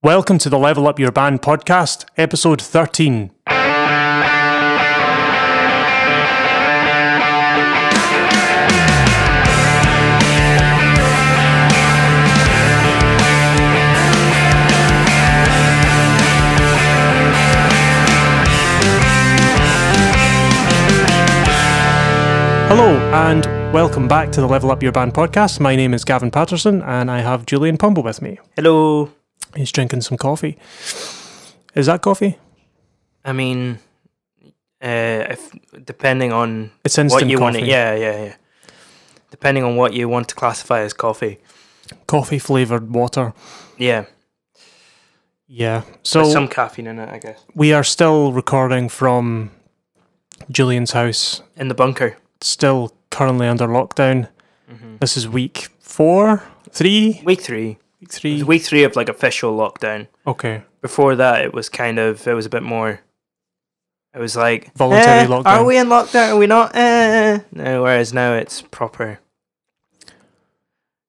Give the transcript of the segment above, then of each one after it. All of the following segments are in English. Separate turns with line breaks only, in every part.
Welcome to the Level Up Your Band podcast, episode 13. Hello and welcome back to the Level Up Your Band podcast. My name is Gavin Patterson and I have Julian Pumble with me.
Hello.
He's drinking some coffee. Is that coffee?
I mean, if depending on
it's instant
what you
coffee.
want to, yeah. Depending on what you want to classify as coffee.
Coffee flavoured water.
Yeah.
Yeah. So
with some caffeine in it, I guess.
We are still recording from Julian's house.
In the bunker.
Still currently under lockdown.
Mm-hmm.
This is week 4? 3?
Week 3.
Week 3.
It was week 3 of like official lockdown.
Okay.
Before that, it was a bit more. It was like
voluntary lockdown.
Are we in lockdown? Are we not? No. Whereas now it's proper.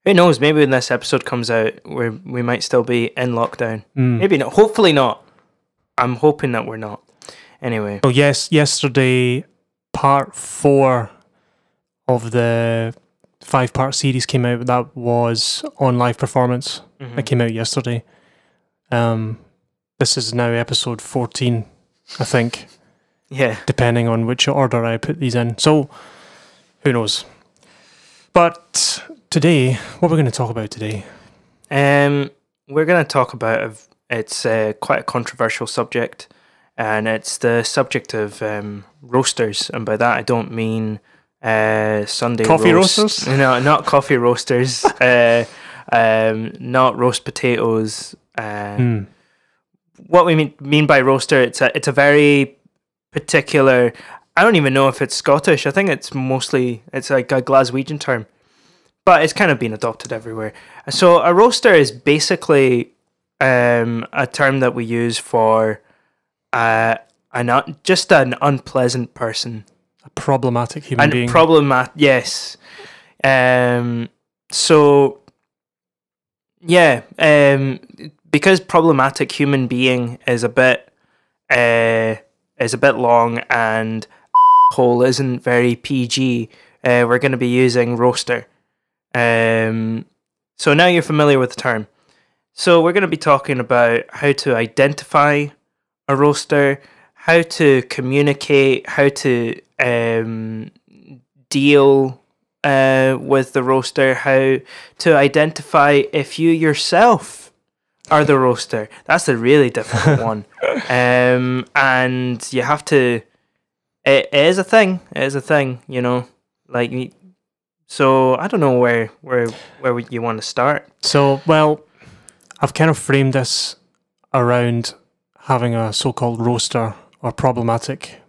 Who knows? Maybe when this episode comes out, we might still be in lockdown. Maybe not. Hopefully not. I'm hoping that we're not. Anyway.
Oh yes, yesterday, part 4 of the 5-part series came out. That was on live performance.
Mm-hmm.
It came out yesterday. This is now episode 14, I think.
Yeah.
Depending on which order I put these in. So, who knows? But today, what we're going to talk about today?
We're going to talk about it's quite a controversial subject, and it's the subject of roasters, and by that I don't mean Sunday
coffee
roast.
roasters.
No, not coffee roasters. Not roast potatoes. What we mean by roaster, it's a very particular. I don't even know if it's Scottish. I think it's like a Glaswegian term, but it's kind of been adopted everywhere. So a roaster is basically a term that we use for just an unpleasant person,
a problematic human being.
Yes. So yeah, because problematic human being is a bit long and hole isn't very PG, we're going to be using roaster. So now you're familiar with the term. So we're going to be talking about how to identify a roaster, how to communicate, how to deal with the roaster, how to identify if you yourself are the roaster. That's a really difficult one. And you have to. It is a thing. It is a thing. You know, like. So I don't know where you want to start.
So well, I've kind of framed this around having a so-called roaster or problematic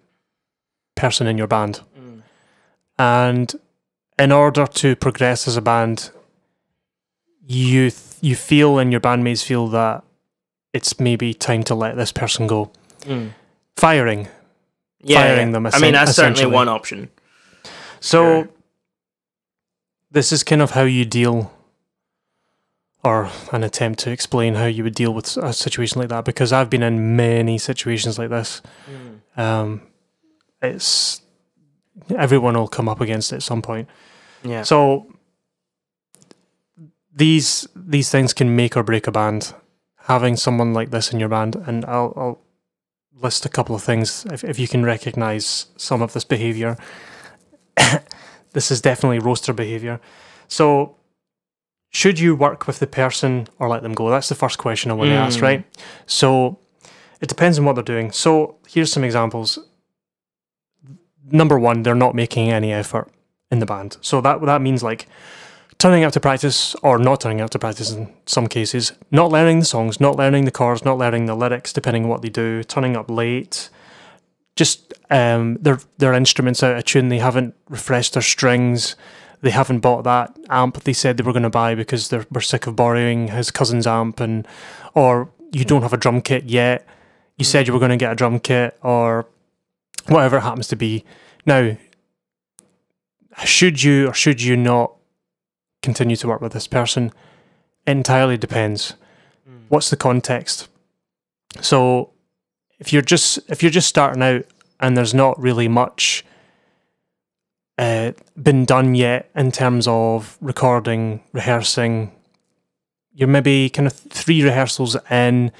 person in your band, and in order to progress as a band, you feel and your bandmates feel that it's maybe time to let this person go. Firing them.
I mean, that's certainly one option.
So this is kind of how you deal, or an attempt to explain how you would deal with a situation like that, because I've been in many situations like this. It's everyone will come up against it at some point.
Yeah.
So these things can make or break a band. Having someone like this in your band, and I'll list a couple of things if you can recognize some of this behavior. This is definitely roaster behavior. So should you work with the person or let them go? That's the first question I want to ask, right? So it depends on what they're doing. So here's some examples. Number 1, they're not making any effort in the band. So that means like turning up to practice or not turning up to practice in some cases, not learning the songs, not learning the chords, not learning the lyrics, depending on what they do, turning up late, just their instruments out of tune, they haven't refreshed their strings, they haven't bought that amp they said they were going to buy because we're sick of borrowing his cousin's amp, or you don't have a drum kit yet, you said you were going to get a drum kit, or whatever it happens to be. Now, should you or should you not continue to work with this person? It entirely depends. What's the context? So if you're just starting out and there's not really much been done yet in terms of recording, rehearsing, you're maybe kind of 3 rehearsals in,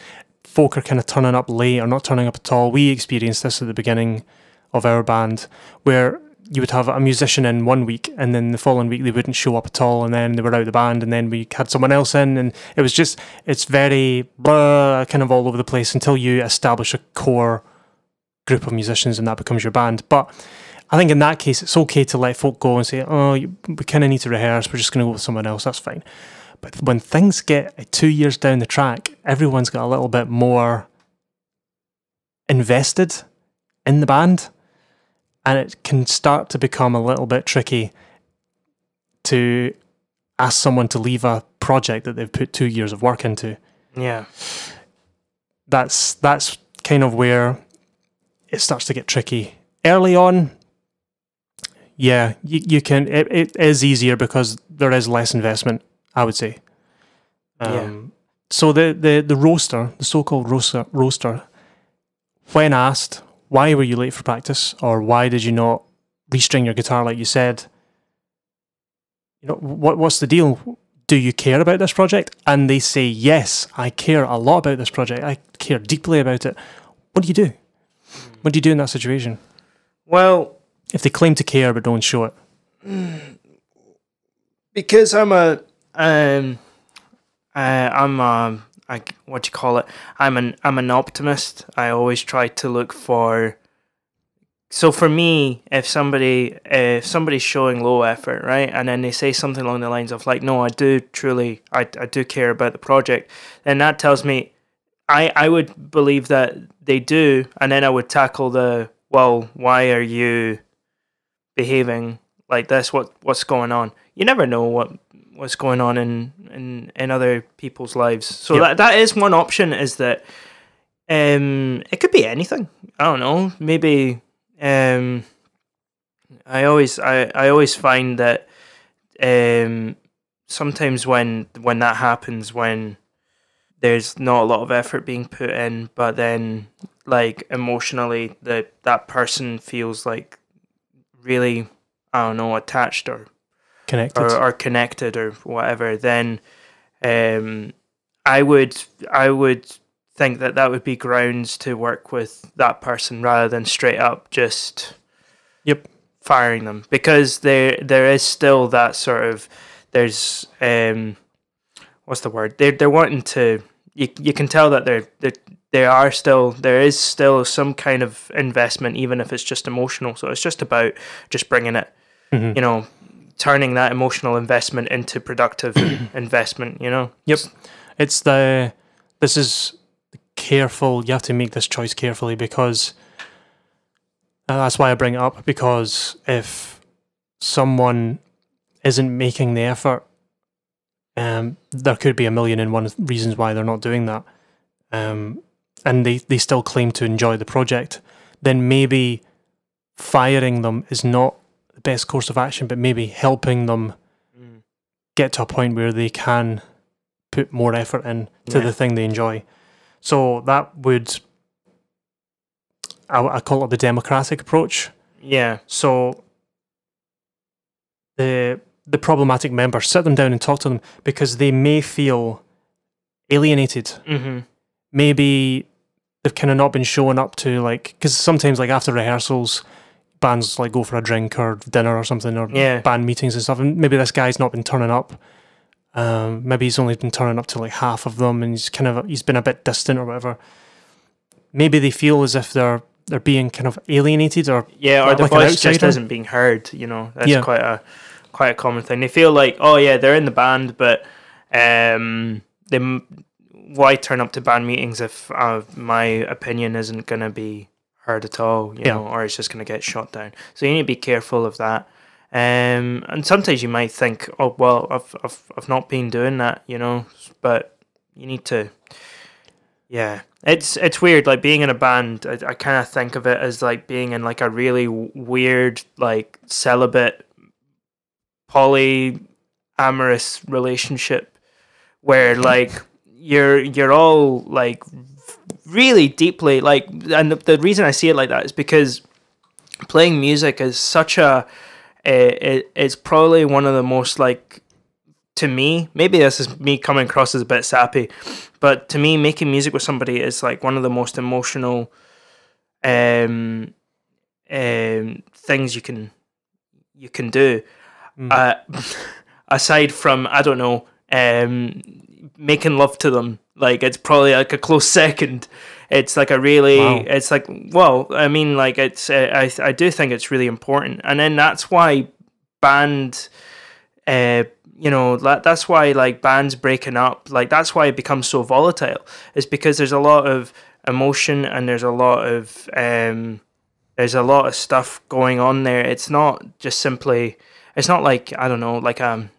folk are kind of turning up late or not turning up at all. We experienced this at the beginning of our band, where you would have a musician in one week and then the following week they wouldn't show up at all, and then they were out of the band, and then we had someone else in, and it was just, it's very blah, kind of all over the place until you establish a core group of musicians and that becomes your band. But I think in that case, it's okay to let folk go and say, oh, we kind of need to rehearse, we're just going to go with someone else, that's fine. But when things get 2 years down the track, everyone's got a little bit more invested in the band, and it can start to become a little bit tricky to ask someone to leave a project that they've put 2 years of work into.
Yeah.
That's kind of where it starts to get tricky. Early on, yeah, you can. It is easier because there is less investment, I would say. So the roaster, the so-called roaster, when asked, why were you late for practice, or why did you not restring your guitar like you said? You know, what's the deal? Do you care about this project? And they say, yes, I care a lot about this project. I care deeply about it. What do you do? What do you do in that situation?
Well,
if they claim to care but don't show it,
because I'm what do you call it? I'm an optimist. I always try to look for. So for me, if somebody's showing low effort, right, and then they say something along the lines of like, no, I do care about the project, then that tells me I would believe that they do, and then I would tackle the, well, why are you behaving like this? What's going on? You never know what's going on in other people's lives. So
yep.
that is one option, is that it could be anything. I don't know. Maybe I always find that sometimes when that happens, when there's not a lot of effort being put in, but then like emotionally that person feels like really, I don't know, attached or connected or whatever, then I would think that would be grounds to work with that person rather than straight up just firing them, because there is still that sort of, there's what's the word, they're wanting to, you can tell that there is still some kind of investment, even if it's just emotional. So it's just about just bringing it, you know, turning that emotional investment into productive investment, you know?
Yep. This is careful, you have to make this choice carefully, because that's why I bring it up, because if someone isn't making the effort, there could be 1,000,001 reasons why they're not doing that, and they still claim to enjoy the project, then maybe firing them is not the best course of action, but maybe helping them get to a point where they can put more effort in to the thing they enjoy. So that would, I call it the democratic approach.
Yeah.
So the problematic members, sit them down and talk to them, because they may feel alienated.
Mm-hmm.
Maybe they've kind of not been showing up to, like, because sometimes like after rehearsals, bands like go for a drink or dinner or something, or band meetings and stuff, and maybe this guy's not been turning up. Maybe he's only been turning up to like half of them, and he's been a bit distant or whatever. Maybe they feel as if they're being kind of alienated, or
or the
like
voice just isn't being heard. You know, that's quite a common thing. They feel like, oh yeah, they're in the band, but why turn up to band meetings if my opinion isn't going to be heard at all, you know, or it's just going to get shot down. So you need to be careful of that. And sometimes you might think, oh well, I've not been doing that, you know, but you need to. Yeah, it's weird. Like being in a band, I kind of think of it as like being in like a really weird, like celibate, polyamorous relationship, where like you're all like really deeply like, and the reason I see it like that is because playing music is such a it's probably one of the most like, to me, maybe this is me coming across as a bit sappy, but to me, making music with somebody is like one of the most emotional things you can do. Aside from, I don't know, making love to them, like it's probably like a close second. It's like a really,
Wow.
it's like, well, I mean, like it's, I do think it's really important, and then that's why band, that's why like bands breaking up, like that's why it becomes so volatile. Is because there's a lot of emotion and there's a lot of stuff going on there. It's not just simply, it's not like, I don't know, like a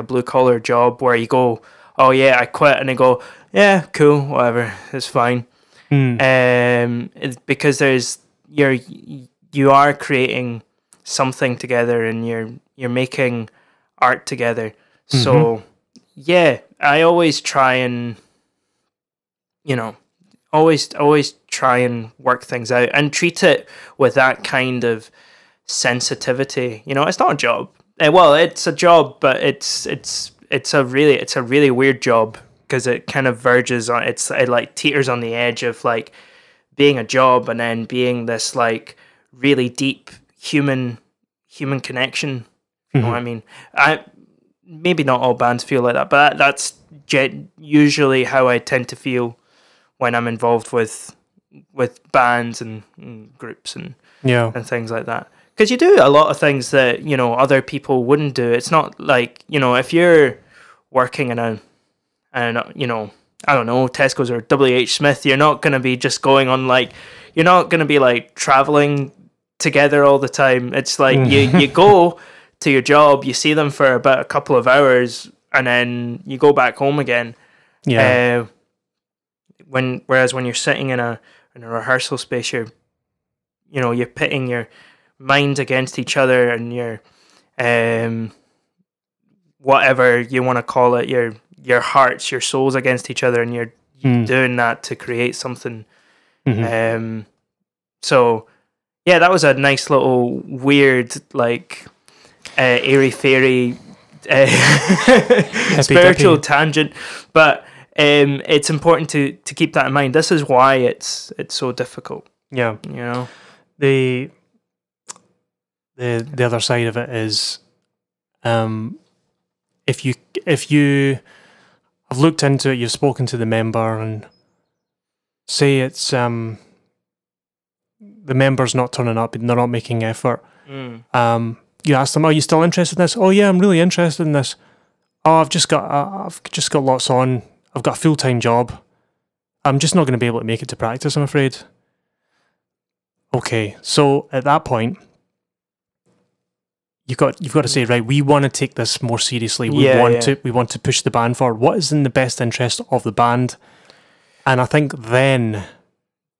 blue collar job where you go, oh yeah, I quit, and they go, yeah, cool, whatever, it's fine. It's because you are creating something together, and you're making art together. So yeah, I always try and, always try and work things out and treat it with that kind of sensitivity. It's not a job. Well, it's a job, but it's a really weird job, because it kind of verges on, it like teeters on the edge of like being a job and then being this like really deep human connection. You know what I mean? Maybe not all bands feel like that, but that's usually how I tend to feel when I'm involved with bands and groups and things like that. Because you do a lot of things that other people wouldn't do. It's not like if you're working in I don't know, Tesco's or WH Smith, you're not gonna be just going on like, you're not gonna be like traveling together all the time. It's like you go to your job, you see them for about a couple of hours, and then you go back home again. Yeah. Whereas when you're sitting in a rehearsal space, you're pitting your minds against each other, and your whatever you want to call it, your hearts, your souls against each other, and you're doing that to create something. So yeah, that was a nice little weird like airy fairy spiritual tangent, but it's important to keep that in mind. This is why it's so difficult.
Yeah, the other side of it is, if you have looked into it, you've spoken to the member, and say it's the member's not turning up and they're not making effort. You ask them, "Are you still interested in this?" "Oh yeah, I'm really interested in this." "Oh, I've just got lots on. I've got a full-time job. I'm just not going to be able to make it to practice, I'm afraid." Okay, so at that point, you've got to say, right, we want to take this more seriously. We want to push the band forward. What is in the best interest of the band? And I think then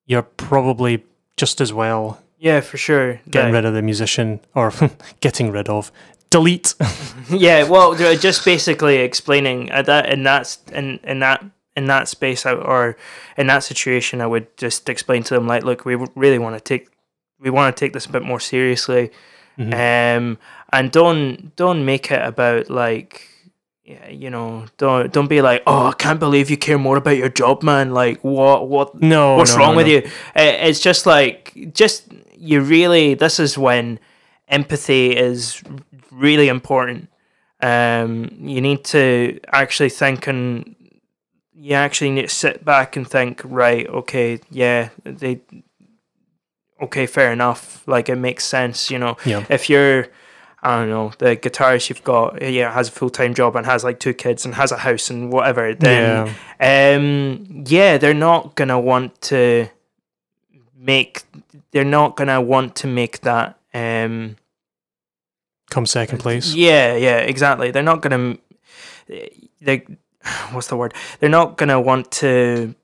you're probably just as well.
Yeah, for sure.
Getting rid of the musician, or getting rid of, delete.
Yeah, well, just basically explaining that in that space, or in that situation, I would just explain to them like, look, we really want to take this a bit more seriously, and don't make it about like, don't be like, "Oh, I can't believe you care more about your job, man. Like, what's wrong with you?" It's just like, this is when empathy is really important. You need to actually think, and you actually need to sit back and think, right, okay, okay, fair enough. Like, it makes sense, If you're, I don't know, the guitarist you've got, has a full-time job and has like 2 kids and has a house and whatever, then they're not gonna want to make that
come second place.
Yeah, exactly. They're not gonna what's the word? They're not gonna want to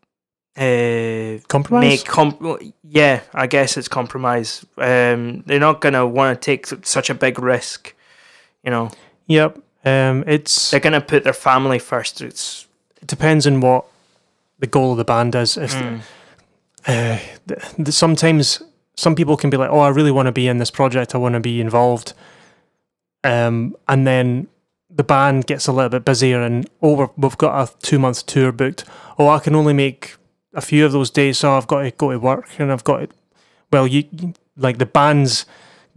compromise.
I guess it's compromise. They're not gonna want to take such a big risk,
Yep. They're
gonna put their family first.
depends on what the goal of the band is. If sometimes some people can be like, oh, I really want to be in this project, I want to be involved, and then the band gets a little bit busier, and we've got a 2-month tour booked. Oh, I can only make a few of those days, so I've got to go to work, and I've got to, well, you like the band's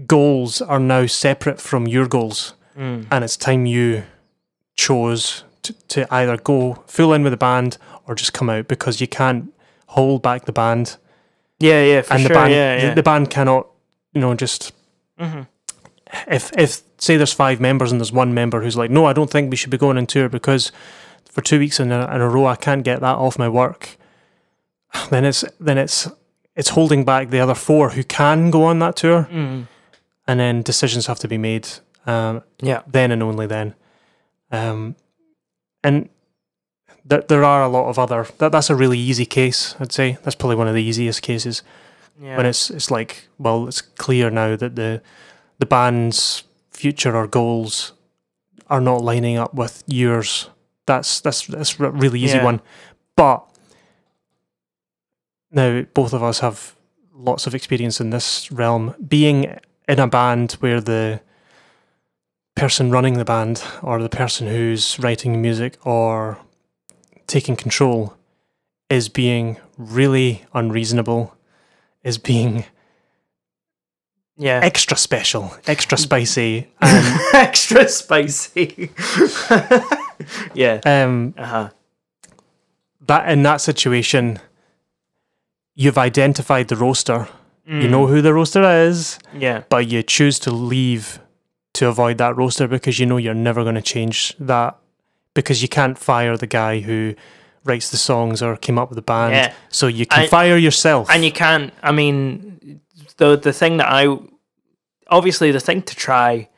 goals are now separate from your goals, and it's time you chose to either go full in with the band or just come out, because you can't hold back the band.
Yeah, for
and
sure.
The band, the band cannot, just if say there's 5 members and there's one member who's like, no, I don't think we should be going on tour because for 2 weeks in a row I can't get that off my work. Then it's holding back the other 4 who can go on that tour, and then decisions have to be made. Then and only then. And there are a lot of other. That's a really easy case, I'd say. That's probably one of the easiest cases. Yeah. When it's like, well, it's clear now that the band's future or goals are not lining up with yours. That's a really easy one. But now both of us have lots of experience in this realm. Being in a band where the person running the band or the person who's writing music or taking control is being really unreasonable, is being extra special, extra spicy,
extra spicy.
That in that situation, you've identified the roaster. You know who the roaster is.
Yeah.
But you choose to leave to avoid that roaster because you know you're never going to change that, because you can't fire the guy who writes the songs or came up with the band. Yeah. So you can fire yourself.
And you can't, I mean, the thing that obviously the thing to try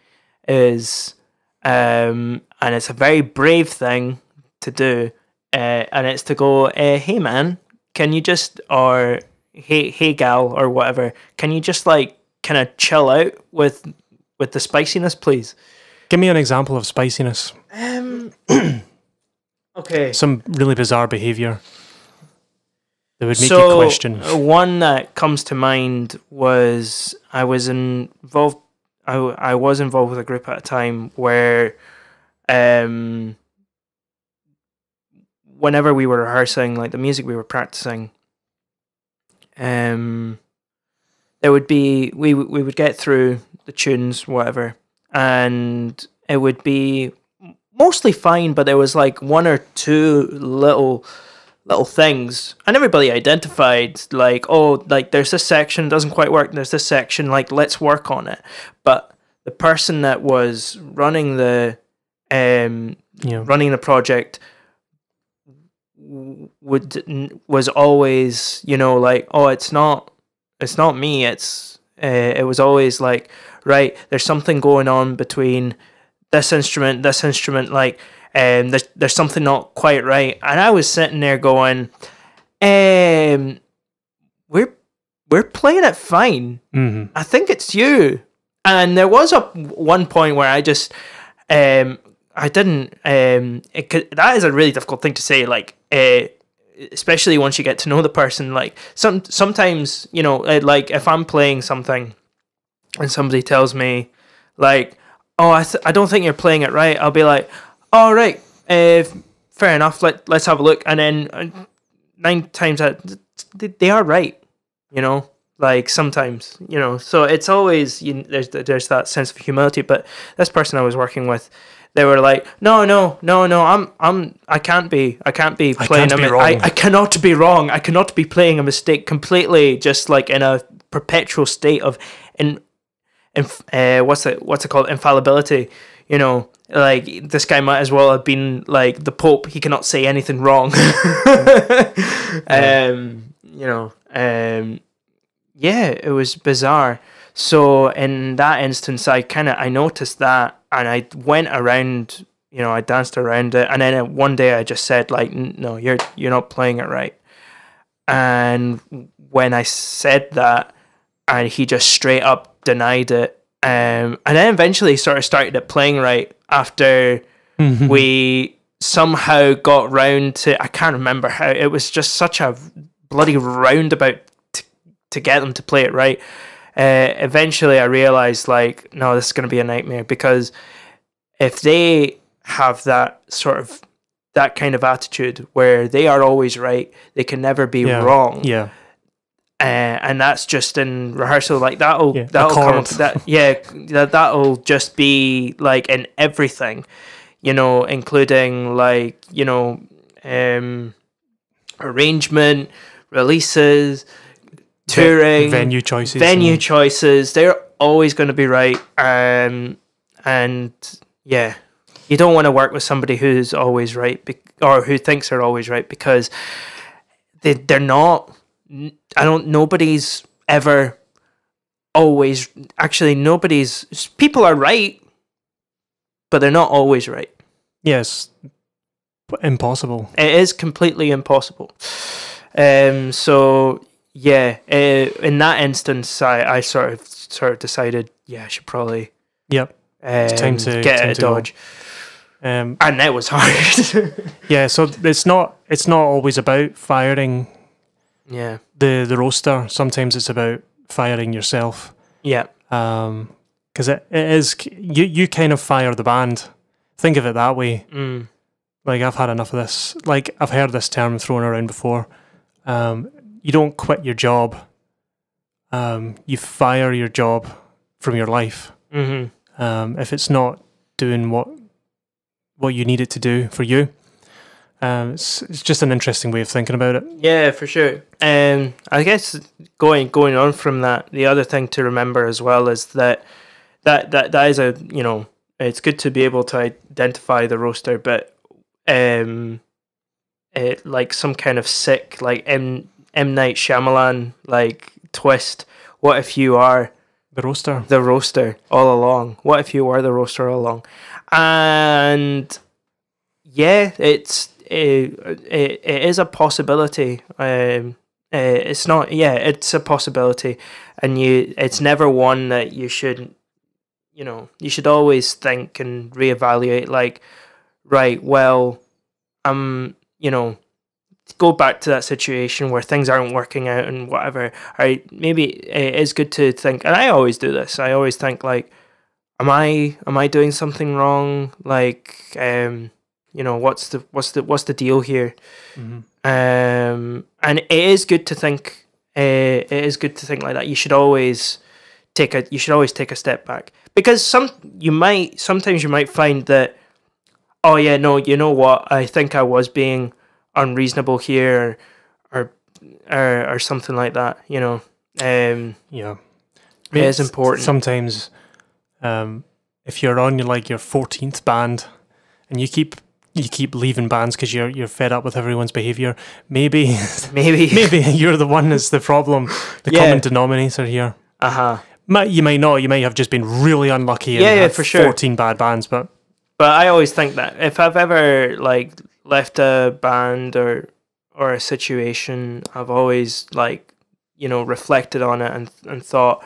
is, and it's a very brave thing to do, and it's to go, hey man, can you just, or hey gal, or whatever, can you just like kind of chill out with the spiciness, please?
Give me an example of spiciness.
Okay.
Some really bizarre behaviour that would make you question.
One that comes to mind was I was involved with a group at a time where whenever we were rehearsing, like the music we were practicing, there would be we would get through the tunes, whatever, and it would be mostly fine, but there was like 1 or 2 little things, and everybody identified like, oh, like there's this section doesn't quite work, there's this section, like let's work on it. But the person that was running the project was always, like, oh, it's not me, it was always like, right, there's something going on between this instrument, like, there's something not quite right. And I was sitting there going, we're playing it fine. I think it's you. And there was one point where I just, I didn't, that is a really difficult thing to say, like, especially once you get to know the person. Like, sometimes, like if I'm playing something and somebody tells me, like, oh, I don't think you're playing it right, I'll be like, all right, fair enough, let's have a look. And then 9 times out, they are right, like sometimes, so it's always, there's that sense of humility. But this person I was working with, they were like, no, I can't be playing I cannot be wrong. I cannot be playing a mistake completely, just like in a perpetual state of what's it called, infallibility. Like this guy might as well have been like the Pope. He cannot say anything wrong. It was bizarre. So in that instance, I noticed that, and I went around, I danced around it, and then one day I just said, like, no, you're not playing it right. And when I said that, and he just straight up denied it, and then eventually sort of started it playing right after we somehow got round to, I can't remember how, it was just such a bloody roundabout to get them to play it right. Eventually I realized, like, no, this is going to be a nightmare, because if they have that kind of attitude where they are always right, they can never be wrong.
Yeah.
And that's just in rehearsal, like that'll just be like in everything, including like, arrangement, releases, touring, venue choices. They're always going to be right. And yeah, you don't want to work with somebody who's always right, or who thinks they're always right, because they're not. Nobody's ever always, actually people are right, but they're not always right.
Yes. Impossible.
It is completely impossible. So yeah, in that instance, I sort of decided, I should probably
it's time to
get out of Dodge. And that was hard.
Yeah, so it's not always about firing the roaster. Sometimes it's about firing yourself.
Yeah.
Because it is, you kind of fire the band. Think of it that way. Like, I've had enough of this. Like, I've heard this term thrown around before. You don't quit your job. You fire your job from your life. If it's not doing what you need it to do for you. It's just an interesting way of thinking about it.
Yeah, for sure. I guess going on from that, the other thing to remember as well is that is a, it's good to be able to identify the roaster, but it, like some kind of sick, like M. Night Shyamalan like twist. What if you are the roaster all along? What if you were the roaster all along? And yeah, it is a possibility. It's not. Yeah, it's a possibility, and it's never one that you should. You should always think and reevaluate. Like, right, well, go back to that situation where things aren't working out and whatever. Right, maybe it is good to think, and I always do this. I always think, like, am I doing something wrong? Like, what's the deal here? And it is good to think. It is good to think like that. You should always take a step back, because sometimes you might find that, oh yeah, no, you know what? I think I was being unreasonable here, or something like that. It is important.
Sometimes, if you're on your 14th band, and you keep leaving bands because you're fed up with everyone's behavior, maybe you're the one that's the problem, the common denominator here. You might not. You might have just been really unlucky and had
for sure
14 bad bands, but
I always think that if I've ever left a band or a situation, I've always reflected on it and thought,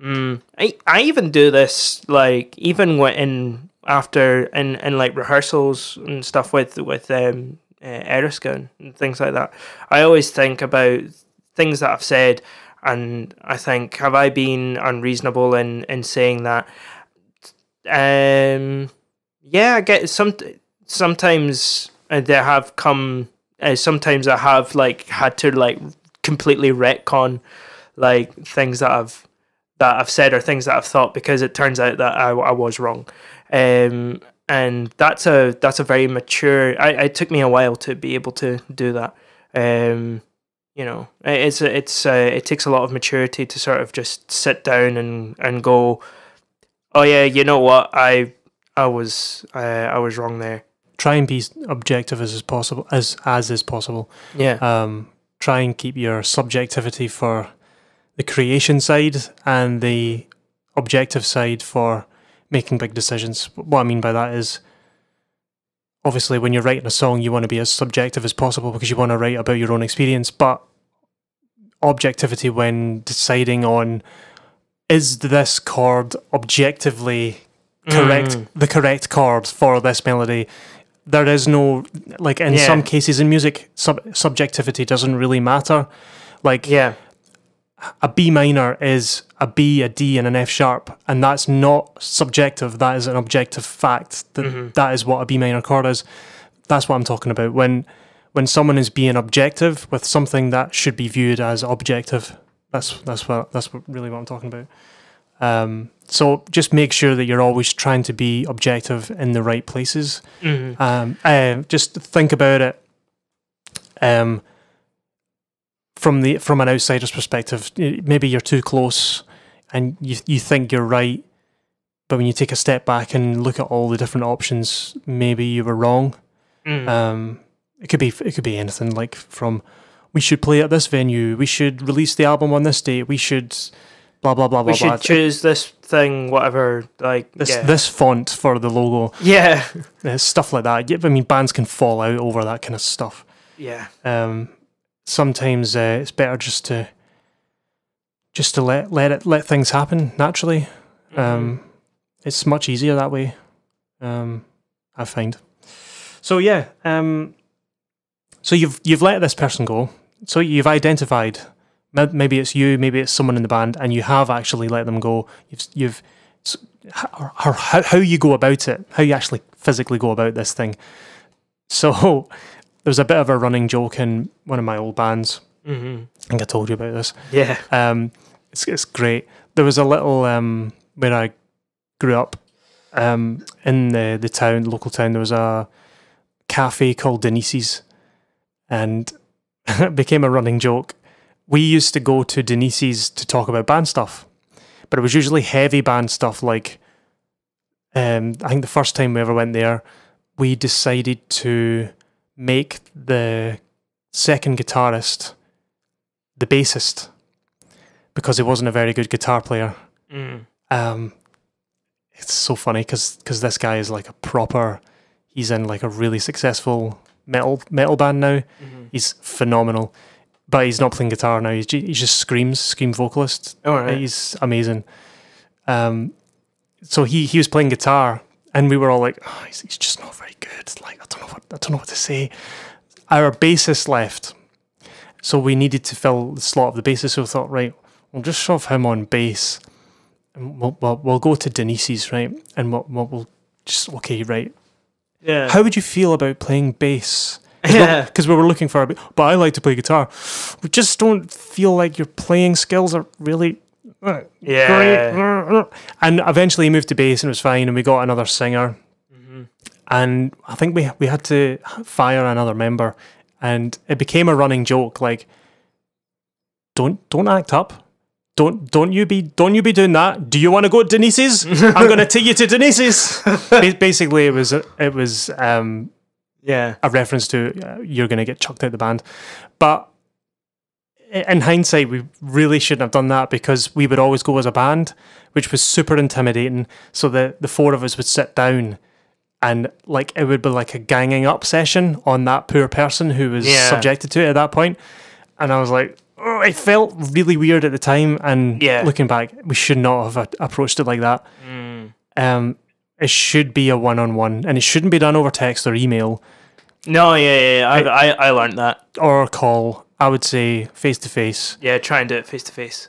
I even do this, even when after rehearsals and stuff with Eriska and things like that. I always think about things that I've said, and I think, have I been unreasonable in saying that? I get sometimes there have come. Sometimes I have had to completely retcon things that I've said or things that I've thought, because it turns out that I was wrong. And that's a very mature. It took me a while to be able to do that. It takes a lot of maturity to sort of just sit down and go, oh yeah, you know what, I was wrong there.
Try and be objective as possible, as is possible.
Yeah.
Try and keep your subjectivity for the creation side and the objective side for making big decisions. What I mean by that is, obviously, when you're writing a song, you want to be as subjective as possible because you want to write about your own experience, but objectivity when deciding on, is this chord objectively correct, the correct chord for this melody? there is no, like, in
Yeah.
some cases in music, subjectivity doesn't really matter. Like,
Yeah.
a B minor is a B, a D, and an F sharp, and that's not subjective. That is an objective fact. That is what a B minor chord is. That's what I'm talking about. When someone is being objective with something that should be viewed as objective, that's really what I'm talking about. So just make sure that you're always trying to be objective in the right places. Just think about it. From an outsider's perspective, maybe you're too close and you think you're right, but when you take a step back and look at all the different options, maybe you were wrong. It could be anything, like from, we should play at this venue, we should release the album on this date, we should blah blah blah blah.
We should choose this thing, whatever, like
this font for the logo.
Yeah.
Stuff like that. I mean, bands can fall out over that kind of stuff.
Yeah.
Sometimes it's better just to let things happen naturally. It's much easier that way. I find. So yeah. So you've let this person go. So you've identified. Maybe it's you. Maybe it's someone in the band, and you have actually let them go. How you go about it. How you actually physically go about this thing. So. There was a bit of a running joke in one of my old bands. I think I told you about this.
Yeah.
It's great. There was a little where I grew up in the local town. There was a cafe called Denise's, and it became a running joke. We used to go to Denise's to talk about band stuff, but it was usually heavy band stuff. Like, I think the first time we ever went there, we decided to make the second guitarist the bassist because he wasn't a very good guitar player. It's so funny because this guy is like he's in like a really successful metal band now. He's phenomenal, but he's not playing guitar now. He's just scream vocalist.
Right.
He's amazing. So he was playing guitar, and we were all like, oh, he's just not very good. Like, I don't know what to say. Our bassist left, so we needed to fill the slot of the bassist. So we thought, right, we'll just shove him on bass, and we'll go to Denise's, right? And we'll just, okay, right.
Yeah.
How would you feel about playing bass?
Yeah.
Because we were looking for but I like to play guitar. We just don't feel like your playing skills are really great. And eventually he moved to bass and it was fine, and we got another singer. And I think we had to fire another member, and it became a running joke, like, don't act up. Don't you be doing that. Do you want to go to Denise's? I'm going to take you to Denise's. Basically, it was a reference to you're going to get chucked out the band. But in hindsight, we really shouldn't have done that, because we would always go as a band, which was super intimidating. So the four of us would sit down, and like it would be like a ganging up session on that poor person who was subjected to it at that point. And I was like, oh, it felt really weird at the time. And looking back, we should not have approached it like that. It should be a one-on-one, and it shouldn't be done over text or email.
No, I learned that.
Or call. I would say face-to-face.
Yeah, try and do it face-to-face.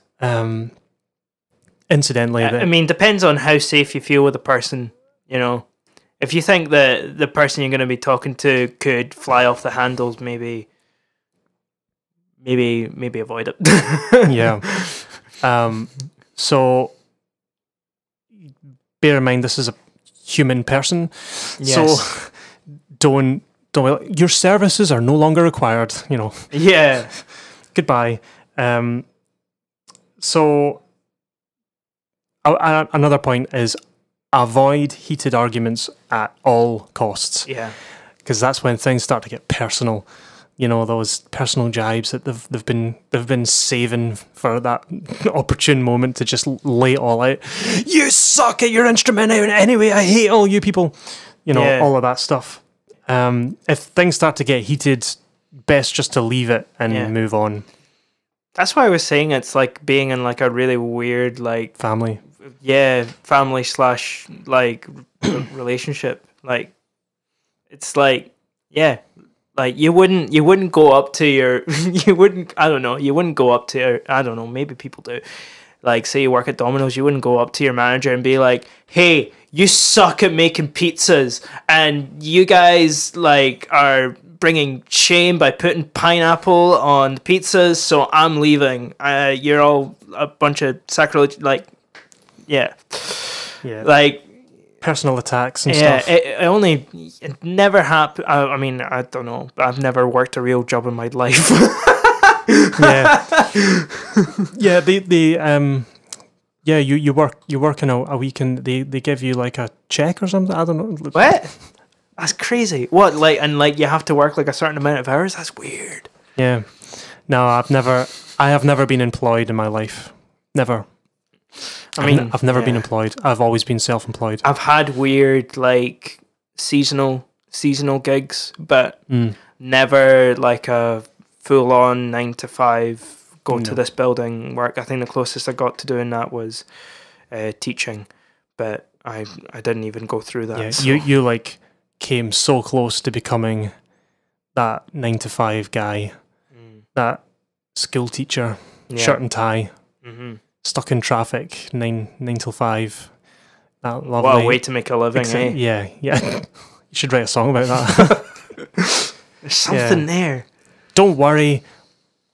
Incidentally,
I mean, depends on how safe you feel with the person, you know. If you think that the person you're going to be talking to could fly off the handles, maybe avoid it.
Yeah. So bear in mind, this is a human person.
Yes.
So don't your services are no longer required, you know.
Yeah.
Goodbye. So another point is avoid heated arguments at all costs.
Yeah.
Because that's when things start to get personal. You know, those personal jibes that they've been saving for that opportune moment to just lay it all out. You suck at your instrument anyway. I hate all you people. You know, all of that stuff. If things start to get heated, best just to leave it and move on.
That's why I was saying it's like being in like a really weird like
family.
Yeah, family / like relationship. Like it's like, yeah, like you wouldn't go up to your you wouldn't, I don't know, you wouldn't go up to, I don't know, maybe people do. Like, say you work at Domino's, you wouldn't go up to your manager and be like, hey, you suck at making pizzas, and you guys like are bringing shame by putting pineapple on the pizzas, so I'm leaving. You're all a bunch of sacrilege. Like, yeah, like
personal attacks and
yeah.
stuff.
It never happened. I mean, I don't know. I've never worked a real job in my life.
You work in a week and they give you like a check or something. I don't know.
What? That's crazy. What, like, and like you have to work like a certain amount of hours? That's weird.
Yeah. No, I have never been employed in my life. Never. I've never been employed. I've always been self-employed.
I've had weird like seasonal gigs, but never like a full-on 9 to 5 go to this building work. I think the closest I got to doing that was teaching, but I didn't even go through that.
Yeah,
so.
you like came so close to becoming that 9 to 5 guy, that school teacher, shirt and tie, stuck in traffic, 9 till 5. That lovely.
What a way to make a living, eh?
Yeah. You should write a song about that.
There's something there.
Don't worry.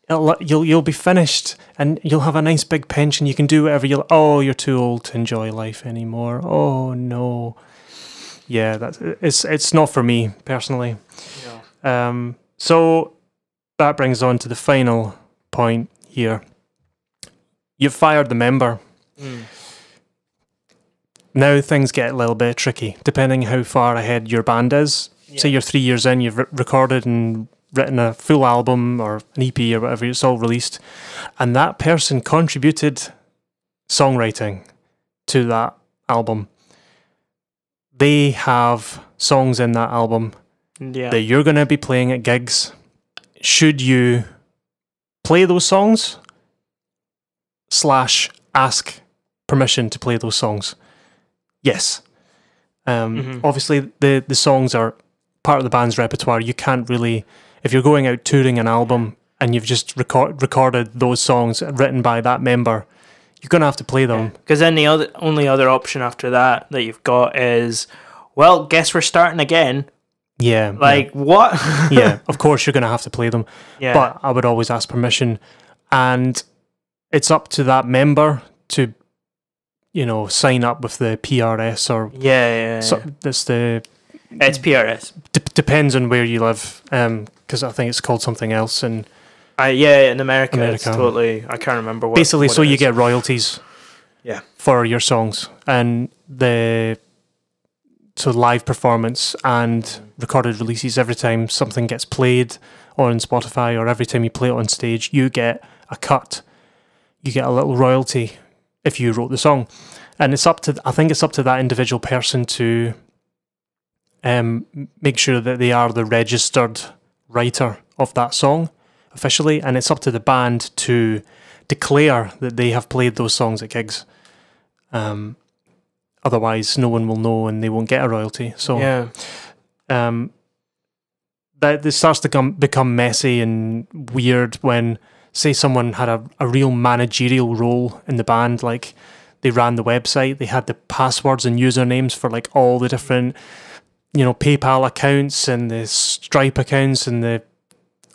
You'll be finished and you'll have a nice big pension. You can do whatever you. Oh, you're too old to enjoy life anymore. Oh no. Yeah, it's not for me personally. No. So that brings on to the final point here. You've fired the member. Now things get a little bit tricky, depending how far ahead your band is. Yeah. Say you're 3 years in, you've recorded and written a full album or an EP or whatever, it's all released, and that person contributed songwriting to that album. They have songs in that album that you're going to be playing at gigs. Should you play those songs / ask permission to play those songs? Yes. Obviously the songs are part of the band's repertoire. You can't really, if you're going out touring an album and you've just recorded those songs written by that member, you're going to have to play them.
Because then the only other option after that you've got is, well, guess we're starting again.
Yeah.
Like, what?
Yeah, of course you're going to have to play them. Yeah. But I would always ask permission. And it's up to that member to, sign up with the PRS or...
It's PRS.
Depends on where you live, because I think it's called something else. And
in America. It's totally... I can't remember what...
Basically,
what
so you get royalties for your songs. And so live performance and recorded releases, every time something gets played on Spotify or every time you play it on stage, you get a cut. You get a little royalty if you wrote the song. And I think it's up to that individual person to make sure that they are the registered writer of that song officially, and it's up to the band to declare that they have played those songs at gigs. Otherwise, no one will know and they won't get a royalty. So, that this starts to become messy and weird when, say, someone had a real managerial role in the band, like they ran the website, they had the passwords and usernames for like all the different, PayPal accounts and the Stripe accounts and the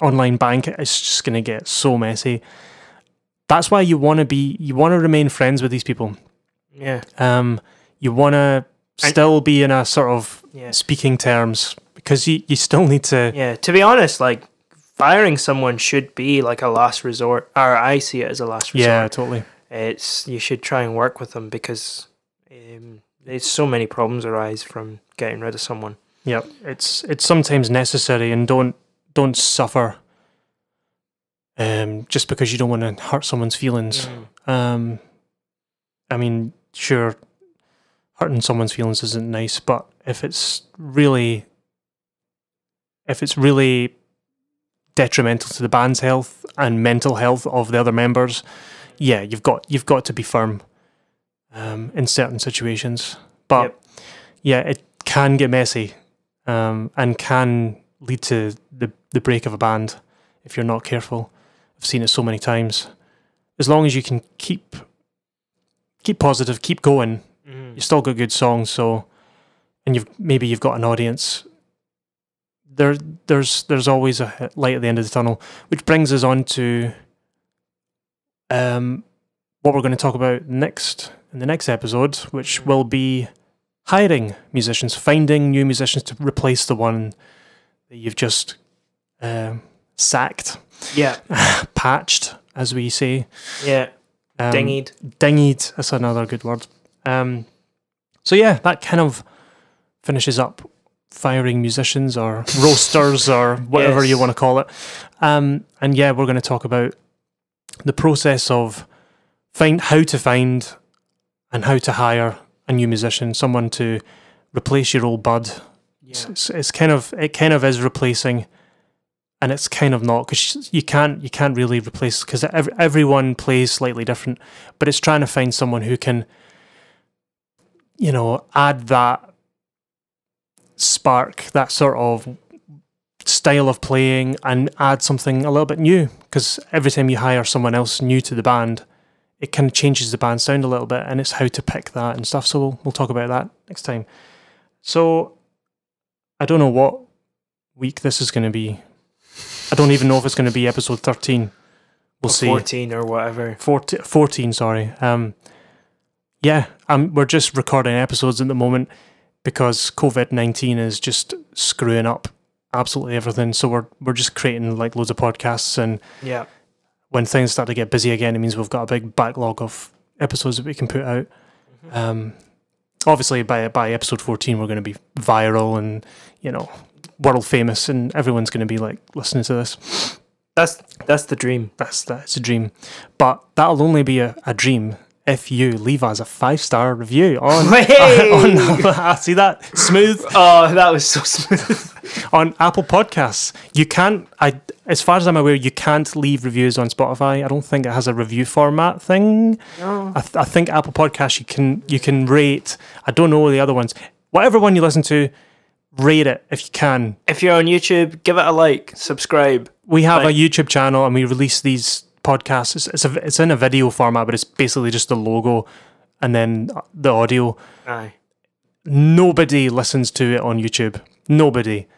online bank. It's just going to get so messy. That's why you want to remain friends with these people.
Yeah.
You want to still be in a sort of speaking terms, because you still need to...
Yeah, to be honest, like, firing someone should be like a last resort, or I see it as a last resort.
Yeah, totally.
You should try and work with them, because there's so many problems arise from getting rid of someone.
Yeah, it's sometimes necessary, and don't suffer just because you don't want to hurt someone's feelings. I mean, sure, hurting someone's feelings isn't nice, but if it's really detrimental to the band's health and mental health of the other members, you've got to be firm in certain situations. But it can get messy, and can lead to the break of a band if you're not careful. I've seen it so many times. As long as you can keep positive, keep going, you've still got good songs. So, and you've got an audience. There's always a light at the end of the tunnel, which brings us on to what we're going to talk about next in the next episode, which will be hiring musicians, finding new musicians to replace the one that you've just sacked, patched, as we say,
dinged.
That's another good word. So yeah, that kind of finishes up firing musicians or roasters or whatever you want to call it. And yeah, we're going to talk about the process of how to find and how to hire a new musician, someone to replace your old bud. Yeah. It kind of is replacing, and it's kind of not, because you can't really replace, because everyone plays slightly different. But it's trying to find someone who can, add that spark, that sort of style of playing, and add something a little bit new. Because every time you hire someone else new to the band, it kind of changes the band sound a little bit, and it's how to pick that and stuff. So we'll talk about that next time. So I don't know what week this is going to be. I don't even know if it's going to be episode 13. We'll see.
14 or whatever.
14, sorry. We're just recording episodes at the moment because COVID-19 is just screwing up absolutely everything. So we're just creating like loads of podcasts, and when things start to get busy again, it means we've got a big backlog of episodes that we can put out. Obviously, by episode 14, we're going to be viral and world famous, and everyone's going to be like listening to this.
That's the dream.
That's a dream, but that'll only be a dream if you leave us a 5-star review on see that smooth.
Oh, that was so smooth.
On Apple Podcasts. You can't, as far as I'm aware, you can't leave reviews on Spotify. I don't think it has a review format thing. No. I think Apple Podcasts you can rate. I don't know the other ones. Whatever one you listen to, rate it if you can.
If you're on YouTube, give it a like, subscribe.
We have a YouTube channel, and we release these podcasts. It's in a video format, but it's basically just the logo and then the audio.
Aye.
Nobody listens to it on YouTube. Nobody.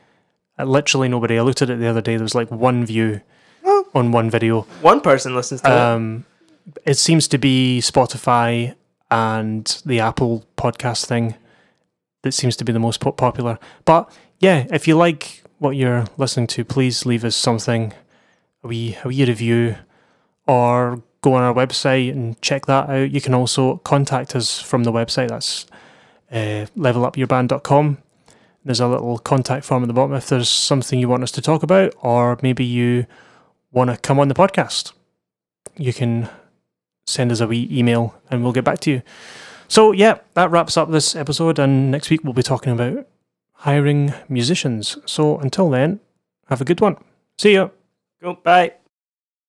Literally nobody. I looked at it the other day. There was like one view on one video.
One person listens to it.
It seems to be Spotify and the Apple podcast thing that seems to be the most popular. But yeah, if you like what you're listening to, please leave us something, a wee review, or go on our website and check that out. You can also contact us from the website. That's levelupurband.com. There's a little contact form at the bottom if there's something you want us to talk about, or maybe you want to come on the podcast. You can send us a wee email and we'll get back to you. So yeah, that wraps up this episode, and next week we'll be talking about hiring musicians. So until then, have a good one. See ya.
Go, bye.